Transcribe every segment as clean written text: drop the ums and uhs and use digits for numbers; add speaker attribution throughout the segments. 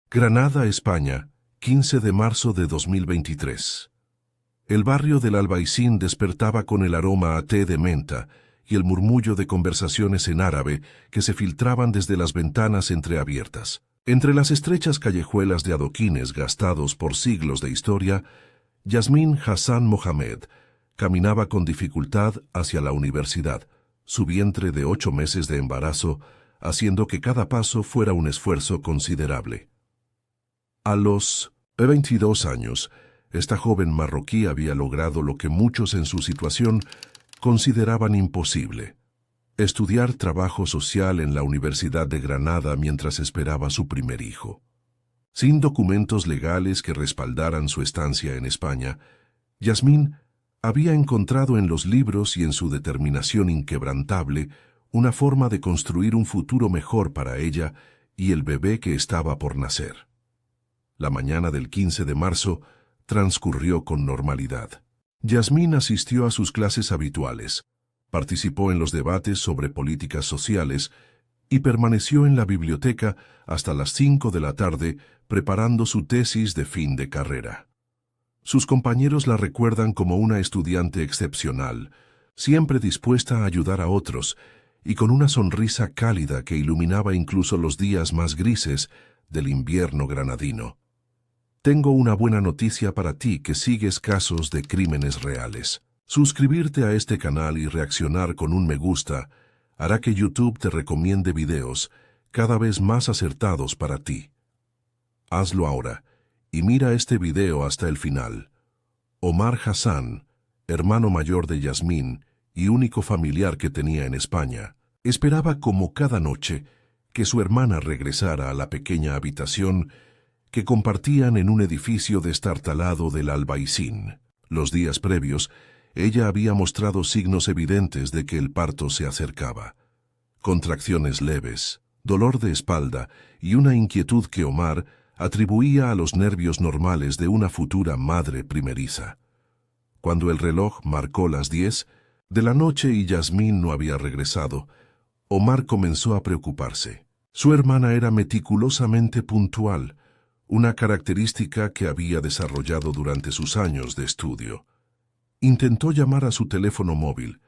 Speaker 1: Granada, España, 15 de marzo de 2023. El barrio del Albaicín despertaba con el aroma a té de menta y el murmullo de conversaciones en árabe que se filtraban desde las ventanas entreabiertas. Entre las estrechas callejuelas de adoquines gastados por siglos de historia, Yasmín Hassan Mohamed caminaba con dificultad hacia la universidad, su vientre de 8 meses de embarazo, haciendo que cada paso fuera un esfuerzo considerable. A los 22 años, esta joven marroquí había logrado lo que muchos en su situación consideraban imposible: estudiar trabajo social en la Universidad de Granada mientras esperaba su primer hijo. Sin documentos legales que respaldaran su estancia en España, Yasmín había encontrado en los libros y en su determinación inquebrantable una forma de construir un futuro mejor para ella y el bebé que estaba por nacer. La mañana del 15 de marzo transcurrió con normalidad. Yasmín asistió a sus clases habituales, participó en los debates sobre políticas sociales y permaneció en la biblioteca hasta las 5 de la tarde preparando su tesis de fin de carrera. Sus compañeros la recuerdan como una estudiante excepcional, siempre dispuesta a ayudar a otros y con una sonrisa cálida que iluminaba incluso los días más grises del invierno granadino. Tengo una buena noticia para ti que sigues casos de crímenes reales. Suscribirte a este canal y reaccionar con un me gusta hará que YouTube te recomiende videos cada vez más acertados para ti. Hazlo ahora y mira este video hasta el final. Omar Hassan, hermano mayor de Yasmín y único familiar que tenía en España, esperaba como cada noche que su hermana regresara a la pequeña habitación que compartían en un edificio destartalado del Albaicín. Los días previos, ella había mostrado signos evidentes de que el parto se acercaba. Contracciones leves, dolor de espalda y una inquietud que Omar atribuía a los nervios normales de una futura madre primeriza. Cuando el reloj marcó las 10 de la noche y Yasmín no había regresado, Omar comenzó a preocuparse. Su hermana era meticulosamente puntual, una característica que había desarrollado durante sus años de estudio. Intentó llamar a su teléfono móvil,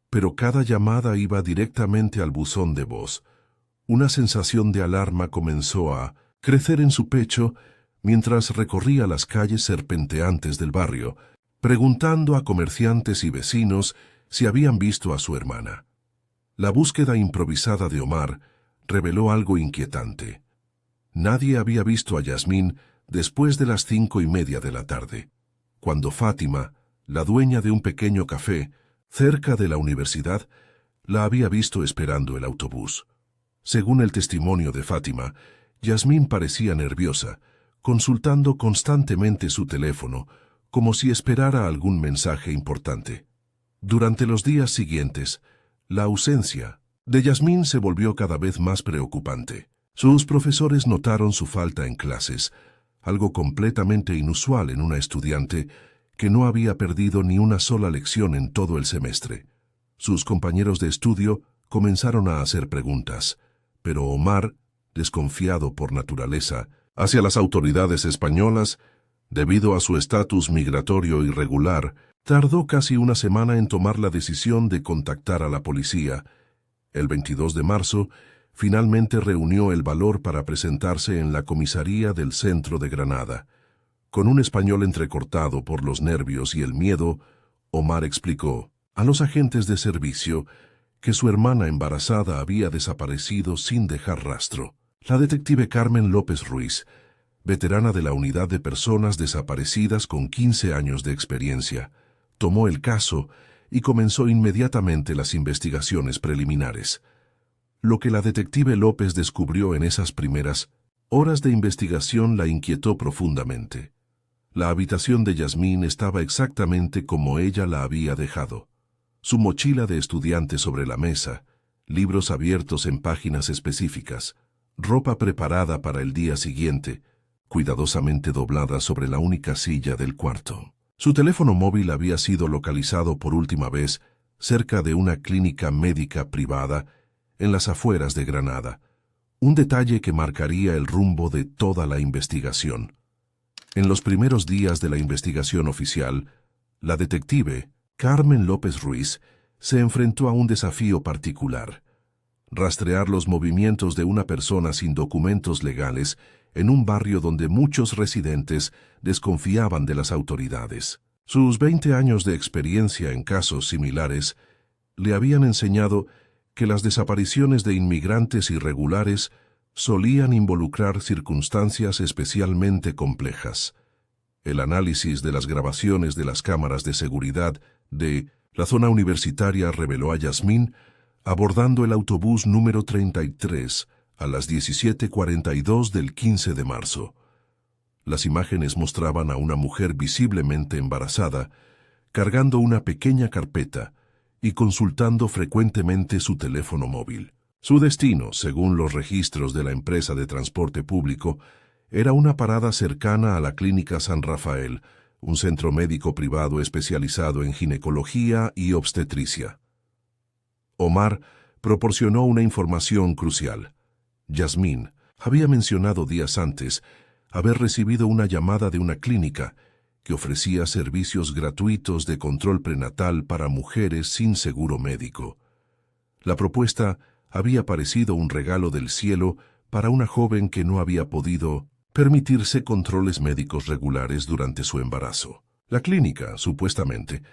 Speaker 1: pero cada llamada iba directamente al buzón de voz. Una sensación de alarma comenzó a crecer en su pecho mientras recorría las calles serpenteantes del barrio, preguntando a comerciantes y vecinos si habían visto a su hermana. La búsqueda improvisada de Omar reveló algo inquietante. Nadie había visto a Yasmín después de las 5:30 de la tarde, cuando Fátima, la dueña de un pequeño café cerca de la universidad, la había visto esperando el autobús. Según el testimonio de Fátima, Yasmín parecía nerviosa, consultando constantemente su teléfono, como si esperara algún mensaje importante. Durante los días siguientes, la ausencia de Yasmín se volvió cada vez más preocupante. Sus profesores notaron su falta en clases, algo completamente inusual en una estudiante que no había perdido ni una sola lección en todo el semestre. Sus compañeros de estudio comenzaron a hacer preguntas, pero Omar, desconfiado por naturaleza hacia las autoridades españolas, debido a su estatus migratorio irregular, tardó casi una semana en tomar la decisión de contactar a la policía. El 22 de marzo, finalmente reunió el valor para presentarse en la comisaría del centro de Granada. Con un español entrecortado por los nervios y el miedo, Omar explicó a los agentes de servicio que su hermana embarazada había desaparecido sin dejar rastro. La detective Carmen López Ruiz, veterana de la Unidad de Personas Desaparecidas con 15 años de experiencia, tomó el caso y comenzó inmediatamente las investigaciones preliminares. Lo que la detective López descubrió en esas primeras horas de investigación la inquietó profundamente. La habitación de Yasmín estaba exactamente como ella la había dejado. Su mochila de estudiante sobre la mesa, libros abiertos en páginas específicas, ropa preparada para el día siguiente, cuidadosamente doblada sobre la única silla del cuarto. Su teléfono móvil había sido localizado por última vez cerca de una clínica médica privada en las afueras de Granada, un detalle que marcaría el rumbo de toda la investigación. En los primeros días de la investigación oficial, la detective Carmen López Ruiz se enfrentó a un desafío particular: rastrear los movimientos de una persona sin documentos legales en un barrio donde muchos residentes desconfiaban de las autoridades. Sus 20 años de experiencia en casos similares le habían enseñado que las desapariciones de inmigrantes irregulares solían involucrar circunstancias especialmente complejas. El análisis de las grabaciones de las cámaras de seguridad de la zona universitaria reveló a Yasmín abordando el autobús número 33 a las 17:42 del 15 de marzo. Las imágenes mostraban a una mujer visiblemente embarazada, cargando una pequeña carpeta y consultando frecuentemente su teléfono móvil. Su destino, según los registros de la empresa de transporte público, era una parada cercana a la Clínica San Rafael, un centro médico privado especializado en ginecología y obstetricia. Omar proporcionó una información crucial. Yasmín había mencionado días antes haber recibido una llamada de una clínica que ofrecía servicios gratuitos de control prenatal para mujeres sin seguro médico. La propuesta había parecido un regalo del cielo para una joven que no había podido permitirse controles médicos regulares durante su embarazo. La clínica, supuestamente,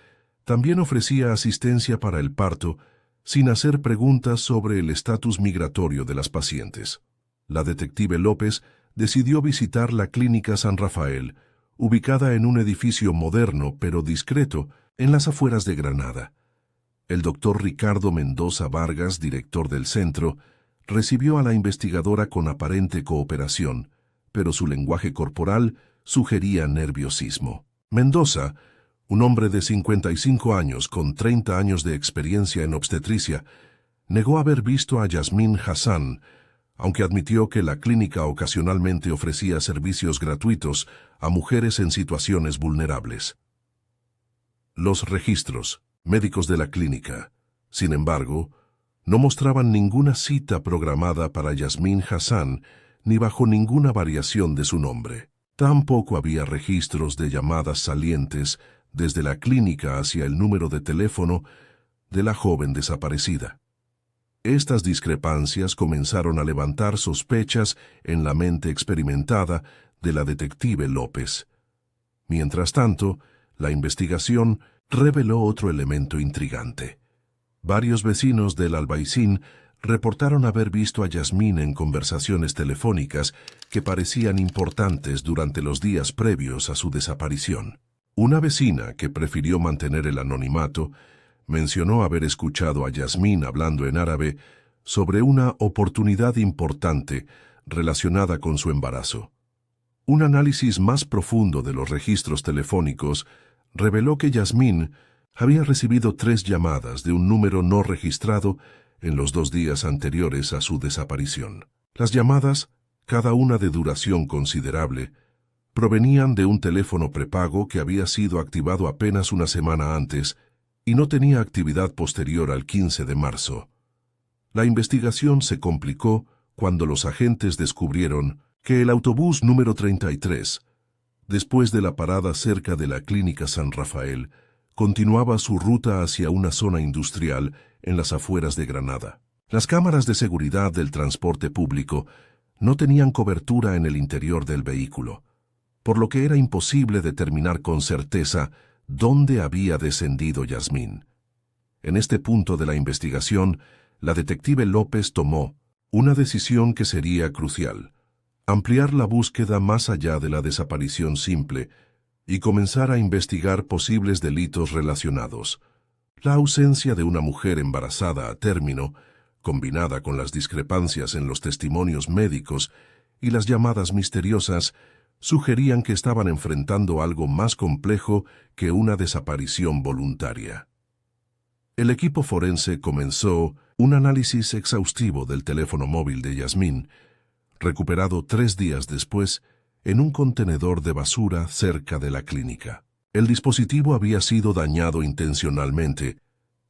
Speaker 1: también ofrecía asistencia para el parto sin hacer preguntas sobre el estatus migratorio de las pacientes. La detective López decidió visitar la Clínica San Rafael, ubicada en un edificio moderno pero discreto en las afueras de Granada. El doctor Ricardo Mendoza Vargas, director del centro, recibió a la investigadora con aparente cooperación, pero su lenguaje corporal sugería nerviosismo. Mendoza, un hombre de 55 años con 30 años de experiencia en obstetricia, negó haber visto a Yasmín Hassan, aunque admitió que la clínica ocasionalmente ofrecía servicios gratuitos a mujeres en situaciones vulnerables. Los registros médicos de la clínica, sin embargo, no mostraban ninguna cita programada para Yasmín Hassan ni bajo ninguna variación de su nombre. Tampoco había registros de llamadas salientes desde la clínica hacia el número de teléfono de la joven desaparecida. Estas discrepancias comenzaron a levantar sospechas en la mente experimentada de la detective López. Mientras tanto, la investigación reveló otro elemento intrigante. Varios vecinos del Albaicín reportaron haber visto a Yasmín en conversaciones telefónicas que parecían importantes durante los días previos a su desaparición. Una vecina, que prefirió mantener el anonimato, mencionó haber escuchado a Yasmín hablando en árabe sobre una oportunidad importante relacionada con su embarazo. Un análisis más profundo de los registros telefónicos reveló que Yasmín había recibido 3 llamadas de un número no registrado en los 2 días anteriores a su desaparición. Las llamadas, cada una de duración considerable, provenían de un teléfono prepago que había sido activado apenas una semana antes y no tenía actividad posterior al 15 de marzo. La investigación se complicó cuando los agentes descubrieron que el autobús número 33, después de la parada cerca de la Clínica San Rafael, continuaba su ruta hacia una zona industrial en las afueras de Granada. Las cámaras de seguridad del transporte público no tenían cobertura en el interior del vehículo, por lo que era imposible determinar con certeza dónde había descendido Yasmín. En este punto de la investigación, la detective López tomó una decisión que sería crucial: ampliar la búsqueda más allá de la desaparición simple y comenzar a investigar posibles delitos relacionados. La ausencia de una mujer embarazada a término, combinada con las discrepancias en los testimonios médicos y las llamadas misteriosas, sugerían que estaban enfrentando algo más complejo que una desaparición voluntaria. El equipo forense comenzó un análisis exhaustivo del teléfono móvil de Yasmín, recuperado 3 días después en un contenedor de basura cerca de la clínica. El dispositivo había sido dañado intencionalmente,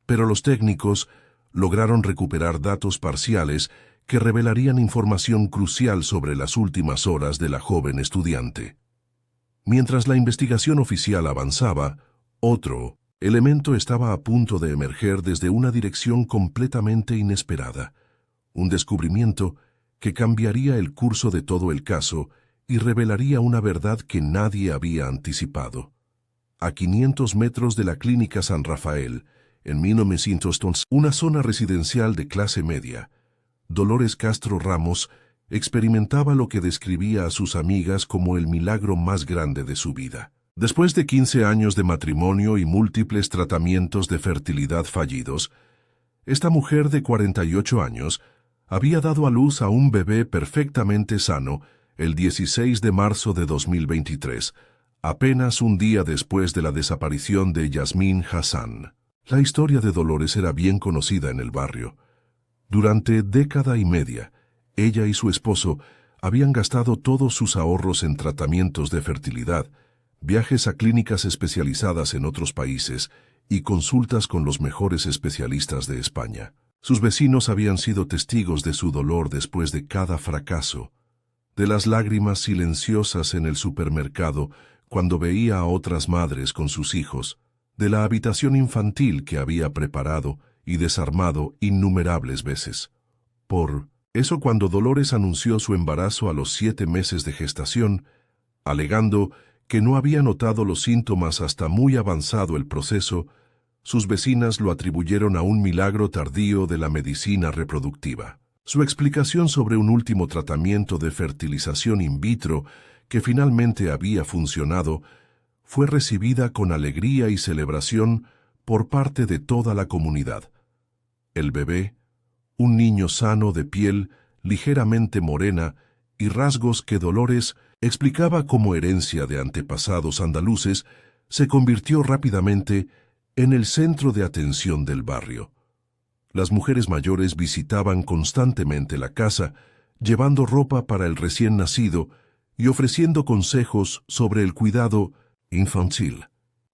Speaker 1: pero los técnicos lograron recuperar datos parciales que revelarían información crucial sobre las últimas horas de la joven estudiante. Mientras la investigación oficial avanzaba, otro elemento estaba a punto de emerger desde una dirección completamente inesperada, un descubrimiento que cambiaría el curso de todo el caso y revelaría una verdad que nadie había anticipado. A 500 metros de la Clínica San Rafael, en 1911, una zona residencial de clase media, Dolores Castro Ramos experimentaba lo que describía a sus amigas como el milagro más grande de su vida. Después de 15 años de matrimonio y múltiples tratamientos de fertilidad fallidos, esta mujer de 48 años había dado a luz a un bebé perfectamente sano el 16 de marzo de 2023, apenas un día después de la desaparición de Yasmín Hassan. La historia de Dolores era bien conocida en el barrio. Durante década y media, ella y su esposo habían gastado todos sus ahorros en tratamientos de fertilidad, viajes a clínicas especializadas en otros países y consultas con los mejores especialistas de España. Sus vecinos habían sido testigos de su dolor después de cada fracaso, de las lágrimas silenciosas en el supermercado cuando veía a otras madres con sus hijos, de la habitación infantil que había preparado y desarmado innumerables veces. Por eso, cuando Dolores anunció su embarazo a los 7 meses de gestación, alegando que no había notado los síntomas hasta muy avanzado el proceso, sus vecinas lo atribuyeron a un milagro tardío de la medicina reproductiva. Su explicación sobre un último tratamiento de fertilización in vitro que finalmente había funcionado fue recibida con alegría y celebración por parte de toda la comunidad. El bebé, un niño sano de piel ligeramente morena y rasgos que Dolores explicaba como herencia de antepasados andaluces, se convirtió rápidamente en el centro de atención del barrio. Las mujeres mayores visitaban constantemente la casa, llevando ropa para el recién nacido y ofreciendo consejos sobre el cuidado infantil.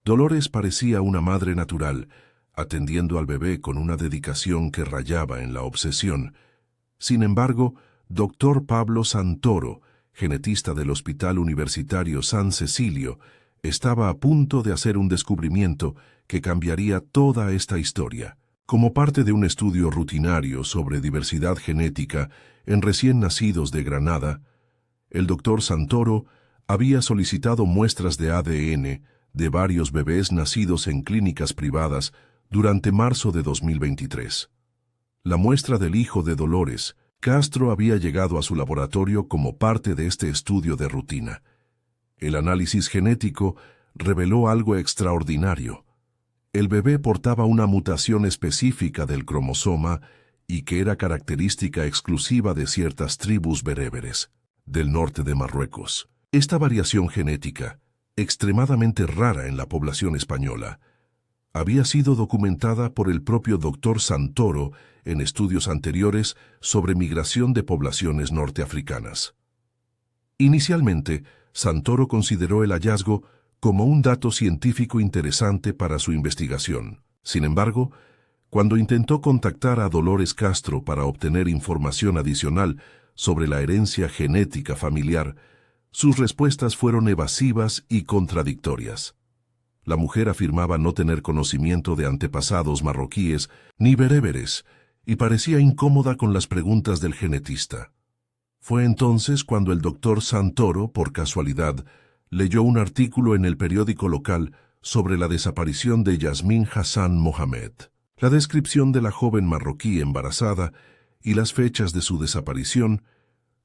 Speaker 1: Dolores parecía una madre natural, atendiendo al bebé con una dedicación que rayaba en la obsesión. Sin embargo, Dr. Pablo Santoro, genetista del Hospital Universitario San Cecilio, estaba a punto de hacer un descubrimiento que cambiaría toda esta historia. Como parte de un estudio rutinario sobre diversidad genética en recién nacidos de Granada, el Dr. Santoro había solicitado muestras de ADN de varios bebés nacidos en clínicas privadas durante marzo de 2023. La muestra del hijo de Dolores Castro había llegado a su laboratorio como parte de este estudio de rutina. El análisis genético reveló algo extraordinario. El bebé portaba una mutación específica del cromosoma y que era característica exclusiva de ciertas tribus bereberes del norte de Marruecos. Esta variación genética, extremadamente rara en la población española, había sido documentada por el propio Dr. Santoro en estudios anteriores sobre migración de poblaciones norteafricanas. Inicialmente, Santoro consideró el hallazgo como un dato científico interesante para su investigación. Sin embargo, cuando intentó contactar a Dolores Castro para obtener información adicional sobre la herencia genética familiar, sus respuestas fueron evasivas y contradictorias. La mujer afirmaba no tener conocimiento de antepasados marroquíes ni bereberes y parecía incómoda con las preguntas del genetista. Fue entonces cuando el doctor Santoro, por casualidad, leyó un artículo en el periódico local sobre la desaparición de Yasmín Hassan Mohamed. La descripción de la joven marroquí embarazada y las fechas de su desaparición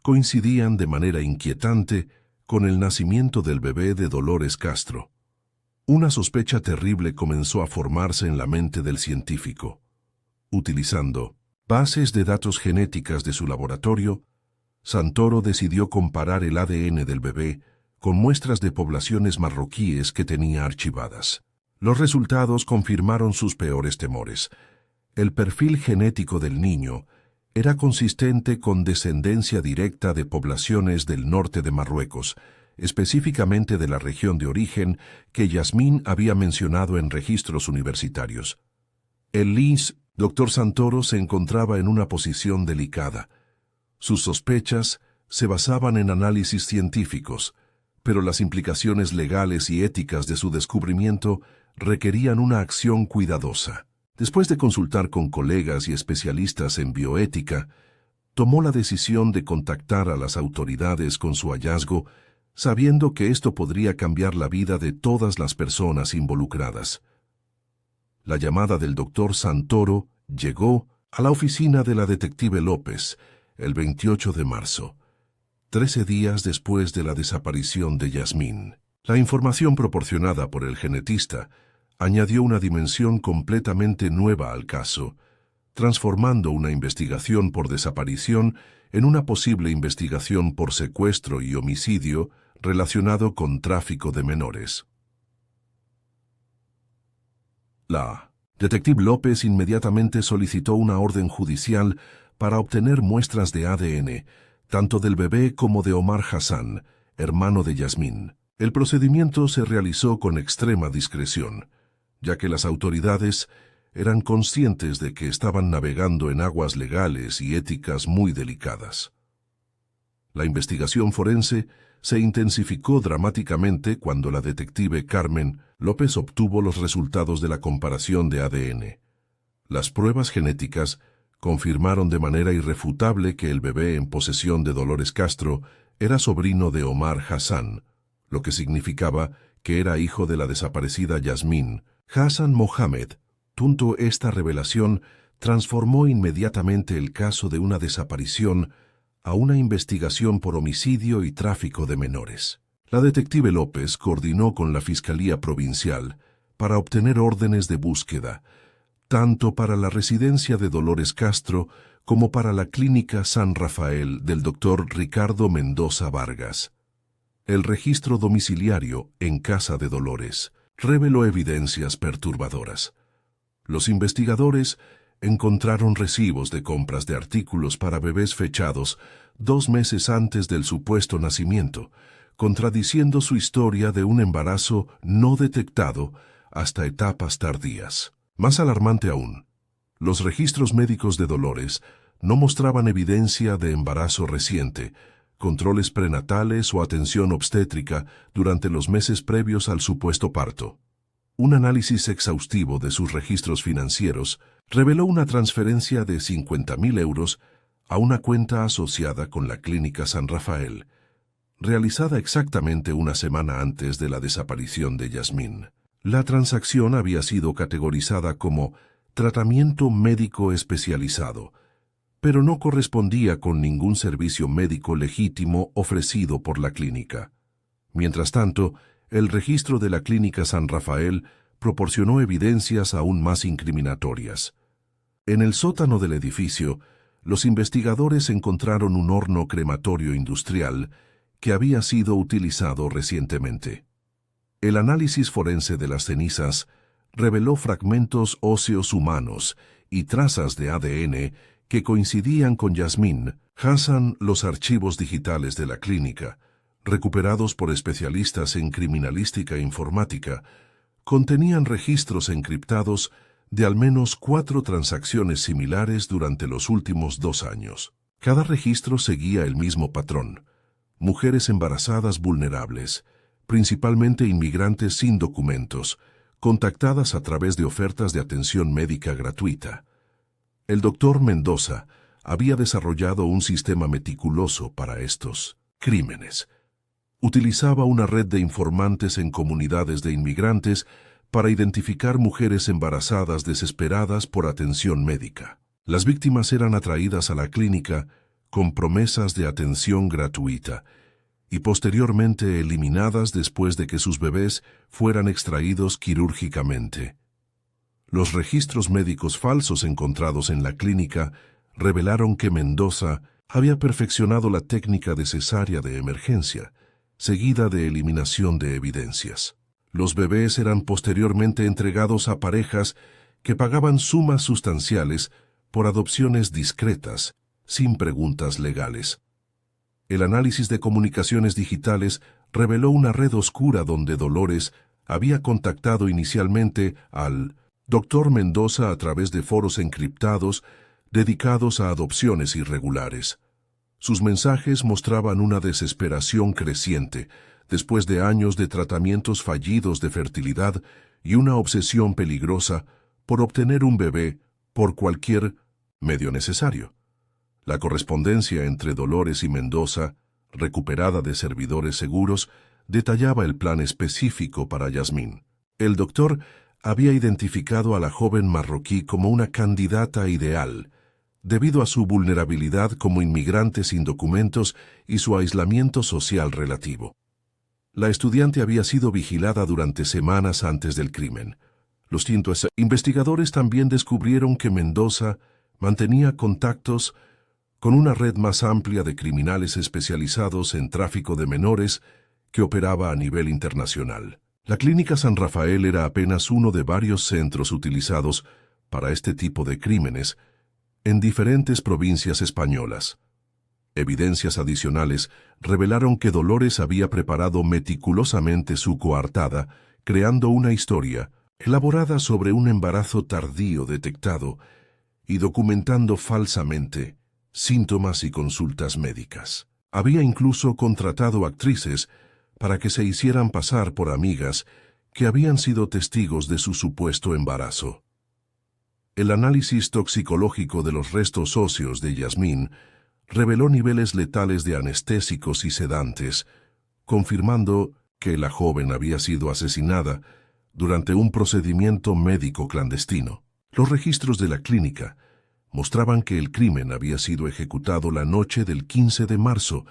Speaker 1: coincidían de manera inquietante con el nacimiento del bebé de Dolores Castro. Una sospecha terrible comenzó a formarse en la mente del científico. Utilizando bases de datos genéticas de su laboratorio, Santoro decidió comparar el ADN del bebé con muestras de poblaciones marroquíes que tenía archivadas. Los resultados confirmaron sus peores temores. El perfil genético del niño era consistente con descendencia directa de poblaciones del norte de Marruecos, específicamente de la región de origen que Yasmín había mencionado en registros universitarios. El LIS, Dr. Santoro, se encontraba en una posición delicada. Sus sospechas se basaban en análisis científicos, pero las implicaciones legales y éticas de su descubrimiento requerían una acción cuidadosa. Después de consultar con colegas y especialistas en bioética, tomó la decisión de contactar a las autoridades con su hallazgo, sabiendo que esto podría cambiar la vida de todas las personas involucradas. La llamada del doctor Santoro llegó a la oficina de la detective López el 28 de marzo, 13 días después de la desaparición de Yasmín. La información proporcionada por el genetista añadió una dimensión completamente nueva al caso, transformando una investigación por desaparición en una posible investigación por secuestro y homicidio relacionado con tráfico de menores. La detective López inmediatamente solicitó una orden judicial para obtener muestras de ADN, tanto del bebé como de Omar Hassan, hermano de Yasmín. El procedimiento se realizó con extrema discreción, ya que las autoridades eran conscientes de que estaban navegando en aguas legales y éticas muy delicadas. La investigación forense se intensificó dramáticamente cuando la detective Carmen López obtuvo los resultados de la comparación de ADN. Las pruebas genéticas confirmaron de manera irrefutable que el bebé en posesión de Dolores Castro era sobrino de Omar Hassan, lo que significaba que era hijo de la desaparecida Yasmín. Hassan Mohamed. Esta revelación transformó inmediatamente el caso de una desaparición a una investigación por homicidio y tráfico de menores. La detective López coordinó con la Fiscalía Provincial para obtener órdenes de búsqueda, tanto para la residencia de Dolores Castro como para la Clínica San Rafael del doctor Ricardo Mendoza Vargas. El registro domiciliario en casa de Dolores reveló evidencias perturbadoras. Los investigadores encontraron recibos de compras de artículos para bebés fechados 2 meses antes del supuesto nacimiento, contradiciendo su historia de un embarazo no detectado hasta etapas tardías. Más alarmante aún, los registros médicos de Dolores no mostraban evidencia de embarazo reciente, controles prenatales o atención obstétrica durante los meses previos al supuesto parto. Un análisis exhaustivo de sus registros financieros reveló una transferencia de 50.000 euros a una cuenta asociada con la Clínica San Rafael, realizada exactamente una semana antes de la desaparición de Yasmín. La transacción había sido categorizada como tratamiento médico especializado, pero no correspondía con ningún servicio médico legítimo ofrecido por la clínica. Mientras tanto, el registro de la Clínica San Rafael proporcionó evidencias aún más incriminatorias. En el sótano del edificio, los investigadores encontraron un horno crematorio industrial que había sido utilizado recientemente. El análisis forense de las cenizas reveló fragmentos óseos humanos y trazas de ADN que coincidían con Yasmín. Los archivos digitales de la clínica, recuperados por especialistas en criminalística e informática, contenían registros encriptados de al menos 4 transacciones similares durante los últimos 2 años. Cada registro seguía el mismo patrón: mujeres embarazadas vulnerables, principalmente inmigrantes sin documentos, contactadas a través de ofertas de atención médica gratuita. El doctor Mendoza había desarrollado un sistema meticuloso para estos crímenes. Utilizaba una red de informantes en comunidades de inmigrantes para identificar mujeres embarazadas desesperadas por atención médica. Las víctimas eran atraídas a la clínica con promesas de atención gratuita y posteriormente eliminadas después de que sus bebés fueran extraídos quirúrgicamente. Los registros médicos falsos encontrados en la clínica revelaron que Mendoza había perfeccionado la técnica de cesárea de emergencia, seguida de eliminación de evidencias. Los bebés eran posteriormente entregados a parejas que pagaban sumas sustanciales por adopciones discretas, sin preguntas legales. El análisis de comunicaciones digitales reveló una red oscura donde Dolores había contactado inicialmente al Dr. Mendoza a través de foros encriptados dedicados a adopciones irregulares. Sus mensajes mostraban una desesperación creciente, después de años de tratamientos fallidos de fertilidad y una obsesión peligrosa por obtener un bebé por cualquier medio necesario. La correspondencia entre Dolores y Mendoza, recuperada de servidores seguros, detallaba el plan específico para Yasmín. El doctor había identificado a la joven marroquí como una candidata ideal, debido a su vulnerabilidad como inmigrante sin documentos y su aislamiento social relativo. La estudiante había sido vigilada durante semanas antes del crimen. Los investigadores también descubrieron que Mendoza mantenía contactos con una red más amplia de criminales especializados en tráfico de menores que operaba a nivel internacional. La Clínica San Rafael era apenas uno de varios centros utilizados para este tipo de crímenes en diferentes provincias españolas. Evidencias adicionales revelaron que Dolores había preparado meticulosamente su coartada, creando una historia elaborada sobre un embarazo tardío detectado y documentando falsamente síntomas y consultas médicas. Había incluso contratado actrices para que se hicieran pasar por amigas que habían sido testigos de su supuesto embarazo. El análisis toxicológico de los restos óseos de Yasmín reveló niveles letales de anestésicos y sedantes, confirmando que la joven había sido asesinada durante un procedimiento médico clandestino. Los registros de la clínica mostraban que el crimen había sido ejecutado la noche del 15 de marzo,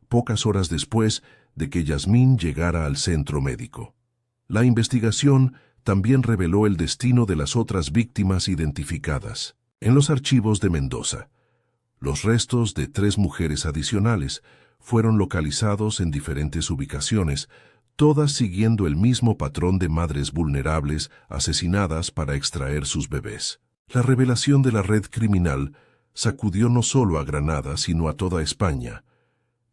Speaker 1: pocas horas después de que Yasmín llegara al centro médico. La investigación también reveló el destino de las otras víctimas identificadas. En los archivos de Mendoza, los restos de 3 mujeres adicionales fueron localizados en diferentes ubicaciones, todas siguiendo el mismo patrón de madres vulnerables asesinadas para extraer sus bebés. La revelación de la red criminal sacudió no solo a Granada, sino a toda España,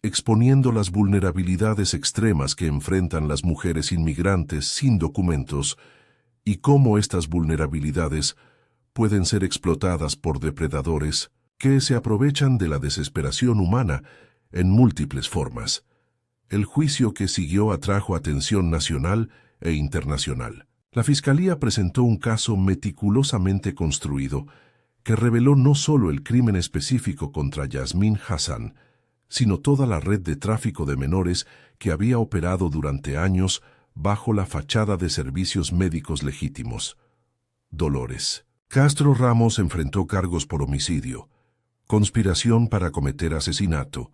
Speaker 1: exponiendo las vulnerabilidades extremas que enfrentan las mujeres inmigrantes sin documentos y cómo estas vulnerabilidades pueden ser explotadas por depredadores que se aprovechan de la desesperación humana en múltiples formas. El juicio que siguió atrajo atención nacional e internacional. La Fiscalía presentó un caso meticulosamente construido que reveló no solo el crimen específico contra Yasmín Hassan, sino toda la red de tráfico de menores que había operado durante años bajo la fachada de servicios médicos legítimos. Dolores Castro Ramos enfrentó cargos por homicidio, conspiración para cometer asesinato,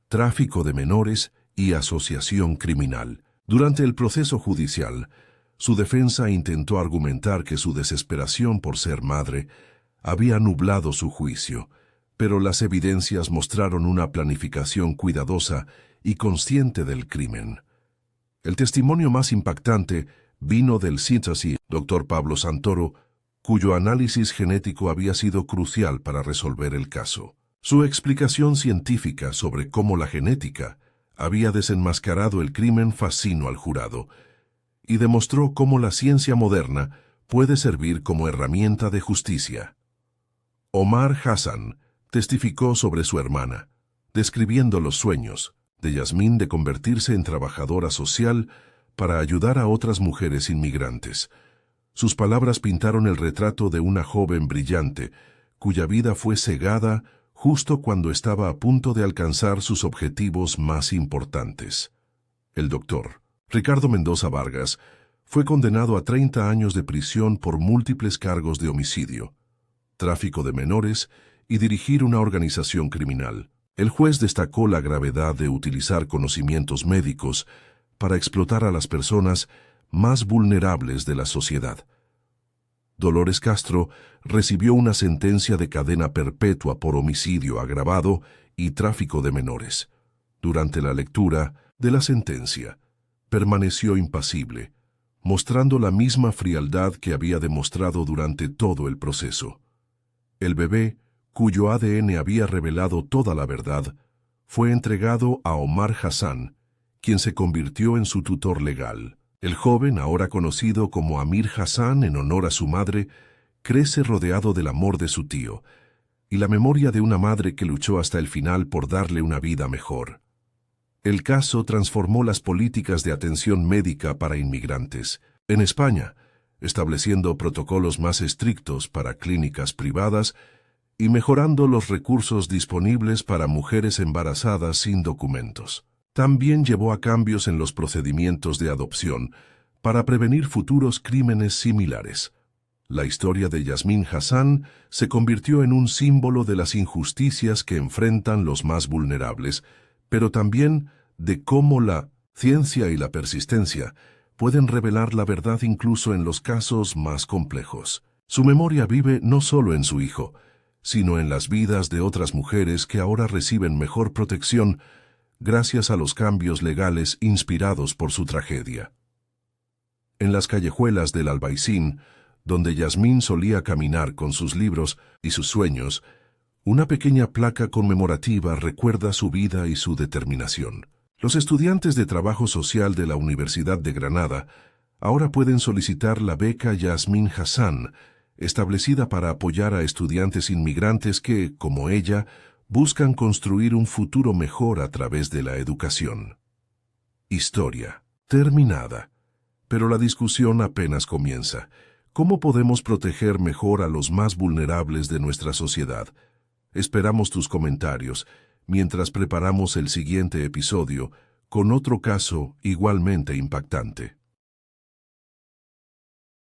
Speaker 1: tráfico de menores y asociación criminal. Durante el proceso judicial, su defensa intentó argumentar que su desesperación por ser madre había nublado su juicio, pero las evidencias mostraron una planificación cuidadosa y consciente del crimen. El testimonio más impactante vino del psiquiatra Dr. Pablo Santoro, cuyo análisis genético había sido crucial para resolver el caso. Su explicación científica sobre cómo la genética había desenmascarado el crimen fascinó al jurado y demostró cómo la ciencia moderna puede servir como herramienta de justicia. Omar Hassan testificó sobre su hermana, describiendo los sueños de Yasmín de convertirse en trabajadora social para ayudar a otras mujeres inmigrantes. Sus palabras pintaron el retrato de una joven brillante, cuya vida fue cegada justo cuando estaba a punto de alcanzar sus objetivos más importantes. El doctor Ricardo Mendoza Vargas fue condenado a 30 años de prisión por múltiples cargos de homicidio, tráfico de menores y dirigir una organización criminal. El juez destacó la gravedad de utilizar conocimientos médicos para explotar a las personas más vulnerables de la sociedad. Dolores Castro recibió una sentencia de cadena perpetua por homicidio agravado y tráfico de menores. Durante la lectura de la sentencia, permaneció impasible, mostrando la misma frialdad que había demostrado durante todo el proceso. El bebé, cuyo ADN había revelado toda la verdad, fue entregado a Omar Hassan, quien se convirtió en su tutor legal. El joven, ahora conocido como Amir Hassan en honor a su madre, crece rodeado del amor de su tío, y la memoria de una madre que luchó hasta el final por darle una vida mejor. El caso transformó las políticas de atención médica para inmigrantes en España, estableciendo protocolos más estrictos para clínicas privadas y mejorando los recursos disponibles para mujeres embarazadas sin documentos. También llevó a cambios en los procedimientos de adopción para prevenir futuros crímenes similares. La historia de Yasmine Hassan se convirtió en un símbolo de las injusticias que enfrentan los más vulnerables, pero también de cómo la ciencia y la persistencia pueden revelar la verdad incluso en los casos más complejos. Su memoria vive no solo en su hijo, sino en las vidas de otras mujeres que ahora reciben mejor protección gracias a los cambios legales inspirados por su tragedia. En las callejuelas del Albaicín, donde Yasmine solía caminar con sus libros y sus sueños, una pequeña placa conmemorativa recuerda su vida y su determinación. Los estudiantes de trabajo social de la Universidad de Granada ahora pueden solicitar la beca Yasmine Hassan, establecida para apoyar a estudiantes inmigrantes que, como ella, buscan construir un futuro mejor a través de la educación. Historia terminada. Pero la discusión apenas comienza. ¿Cómo podemos proteger mejor a los más vulnerables de nuestra sociedad? Esperamos tus comentarios mientras preparamos el siguiente episodio con otro caso igualmente impactante.